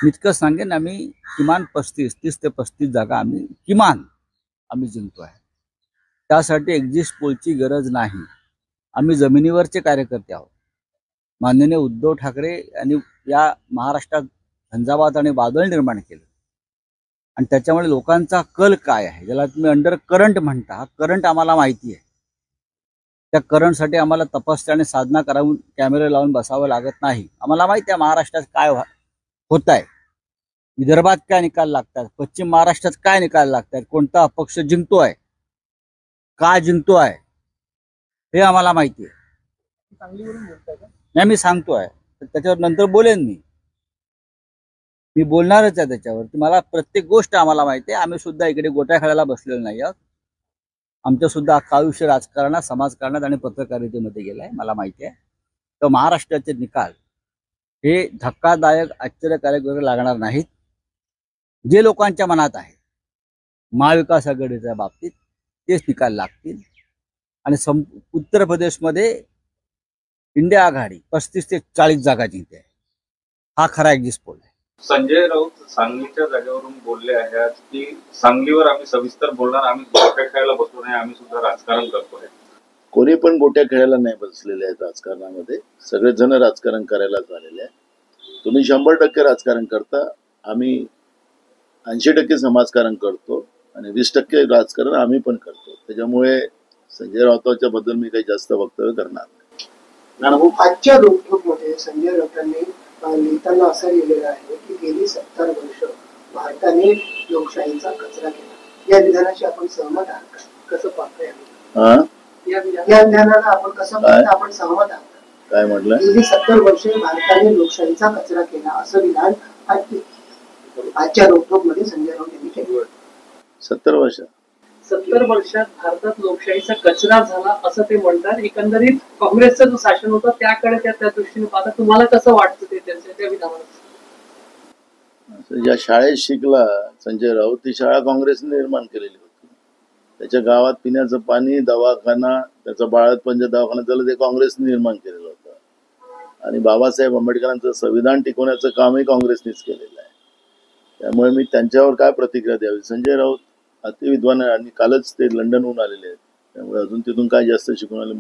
मी इतकं सांगेन, आम्ही किमान 30 ते 35 जागा आम्ही जिंकतो आहे. त्यासाठी एक्झिट पोलची गरज नाही. आम्ही जमिनीवरचे कार्यकर्ते आहोत. माननीय उद्धव ठाकरे यांनी या महाराष्ट्रात झंझावात आणि वादळ निर्माण केलं आणि त्याच्यामुळे लोकांचा कल काय आहे, ज्याला तुम्ही अंडर करंट म्हणता, हा करंट आम्हाला माहिती आहे. त्या करंटसाठी आम्हाला तपस्या साधना करावून कॅमेरे लावून बसावं लागत नाही. आम्हाला माहिती आहे महाराष्ट्रात काय होत आहे, विदर्भात काय निकाल लागतात, पश्चिम महाराष्ट्रात काय निकाल लागतात, कोणता अपक्ष जिंकतोय, का जिंकतोय, हे आम्हाला माहिती आहे. नाही, मी सांगतोय, त्याच्यावर नंतर बोलेन. मी बोलणारच आहे त्याच्यावर. मला प्रत्येक गोष्ट आम्हाला माहिती आहे. आम्ही सुद्धा इकडे गोट्या खेळायला बसलेलो नाही आहोत. आमचं सुद्धा अख्खा आयुष्य राजकारणात, समाजकारणात आणि पत्रकारितेमध्ये गेलाय. मला माहिती आहे. तर महाराष्ट्राचे निकाल हे धक्कादायक, आश्चर्यकारक वगैरे लागणार नाहीत. जे लोकांच्या मनात आहे महाविकास आघाडीच्या बाबतीत तेच निकाल लागतील. आणि उत्तर प्रदेशमध्ये इंडिया आघाडी 35 ते 40 जागा जिंकते. हा खरा एक्झिट पोल आहे. संजय राऊत सांगलीच्या जागेवरून बोलले आहेत की सांगलीवर आम्ही सविस्तर बोलणार, आम्ही गोट्या खेळायला बसलो नाही, आम्ही सुद्धा राजकारण करतोय. कोणी पण गोट्या खेळायला नाही बसलेले आहेत राजकारणामध्ये. सगळेजण राजकारण करायला झालेले आहे. तुम्ही 100% राजकारण करता, आम्ही 80% समाजकारण करतो आणि 20% राजकारण आम्ही पण करतो. त्याच्यामुळे संजय राऊतांच्या बद्दल मी काही जास्त वक्तव्य करणार नाही. आजच्या रोखोकमध्ये संजय राऊतांनी लिहिताना असं लिहिलेलं आहे की गेली 70 वर्ष भारताने लोकशाहीचा कचरा केला. या विधानाशी आपण सहमत आहात का? कसं पाहतोय या विधानाला आपण कसं पाहता? आपण सहमत आहात? काय म्हटलं? गेली 70 वर्षे भारताने लोकशाहीचा कचरा केला असं विधान आजच्या रोखोकमध्ये संजय राऊत यांनी केलं. 70 वर्षात भारतात लोकशाहीचा कचरा झाला असं ते म्हणतात. एकंदरीत काँग्रेसचं जो शासन होतं त्याकडे त्या दृष्टीने पाहता तुम्हाला कसं वाटतं ते त्यांच्या त्या विधानात? ज्या शाळेत शिकला संजय राऊत, ती शाळा काँग्रेसने निर्माण केलेली होती. त्याच्या गावात पिण्याचं पाणी, दवाखाना, त्याचा बाळातपणचा दवाखाना झालं ते काँग्रेसने निर्माण केलेलं होतं. आणि बाबासाहेब आंबेडकरांचं संविधान टिकवण्याचं कामही काँग्रेसनेच केलेलं आहे. त्यामुळे मी त्यांच्यावर काय प्रतिक्रिया द्यावी? संजय राऊत अतिविद्वान आहे आणि कालच ते लंडनहून आलेले आहेत. त्यामुळे अजून तिथून काय जास्त शिकून आले